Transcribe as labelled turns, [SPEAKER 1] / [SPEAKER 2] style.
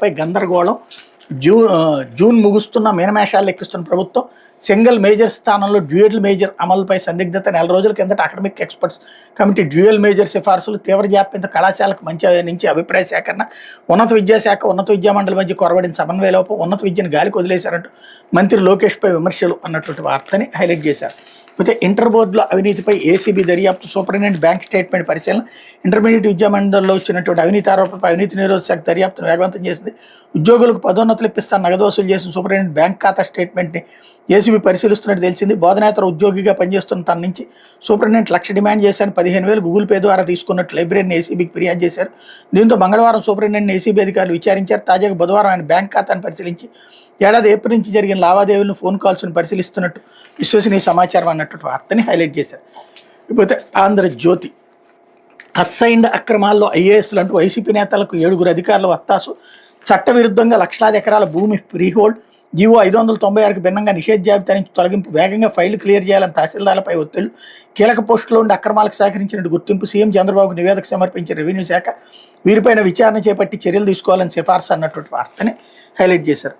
[SPEAKER 1] పై గందరగోళం జూన్ ముగుస్తున్న మీనమేషాలు ఎక్కిస్తున్న ప్రభుత్వం single major స్థానంలో డ్యూయల్ మేజర్ అమలుపై సందిగ్ధత. నెల రోజుల కిందట academic experts committee dual major సిఫార్సులు తీవ్ర జాప్యంతో కళాశాలకు మంచి నుంచి అభిప్రాయ సేకరణ. ఉన్నత విద్యాశాఖ ఉన్నత విద్యామండలి మధ్య కొరబడిన సమన్వయ లోపం, ఉన్నత విద్యను గాలికి వదిలేశారంటూ మంత్రి లోకేష్పై విమర్శలు అన్నటువంటి వార్తని హైలైట్ చేశారు. అయితే ఇంటర్ బోర్డులో అవినీతిపై ఏసీబీ దర్యాప్తు, సూపరింటెండెంట్ బ్యాంక్ స్టేట్మెంట్ పరిశీలన, ఇంటర్మీడియట్ విద్యామండలిలో వచ్చినటువంటి అవినీతి ఆరోపణలపై అవినీతి నిరోధక శాఖ దర్యాప్తును వేగవంతం చేసింది. ఉద్యోగులకు పదోన్నతులు ఇప్పిస్తాను నగదు వసూలు చేసిన సూపరింటెండెంట్ బ్యాంక్ ఖాతా స్టేట్మెంట్ని ఏసీబీ పరిశీలిస్తున్నట్టు తెలిసింది. బోధనేతర ఉద్యోగిగా పనిచేస్తున్న తన నుంచి సూపరింటెండెంట్ లక్ష డిమాండ్ చేశాను, 15,000 గూగుల్ పే ద్వారా తీసుకున్నట్టు లైబ్రరీని ఏసీబీకి ఫిర్యాదు చేశారు. దీంతో మంగళవారం సూపరింటెండెంట్ ఏసీబీ అధికారులు విచారించారు. తాజాగా బుధవారం ఆయన బ్యాంక్ ఖాతాను పరిశీలించి ఏడాది ఏప్రిల్ నుంచి జరిగిన లావాదేవీలను, ఫోన్ కాల్స్ను పరిశీలిస్తున్నట్టు విశ్వసనీయ సమాచారం అన్నట్టు వార్తని హైలైట్ చేశారు. ఇకపోతే ఆంధ్రజ్యోతి అసైన్డ్ అక్రమాల్లో ఐఏఎస్లు అంటూ వైసీపీ నేతలకు 7 అధికారులు వత్తాసు. చట్టవిరుద్ధంగా లక్షలాది ఎకరాల భూమి ఫ్రీహోల్డ్. జీవో 596కి భిన్నంగా నిషేధ జాబితా నుంచి తొలగింపు. వేగంగా ఫైళ్లు క్లియర్ చేయాలని తహసీల్దార్లపై ఒత్తిళ్లు. కీలక పోస్టులో ఉండి అక్రమాలకు సహకరించినట్టు గుర్తింపు. సీఎం చంద్రబాబుకు నివేదిక సమర్పించిన రెవెన్యూ శాఖ వీరిపైన విచారణ చేపట్టి చర్యలు తీసుకోవాలని సిఫార్సు అన్నటువంటి వార్తని హైలైట్ చేశారు.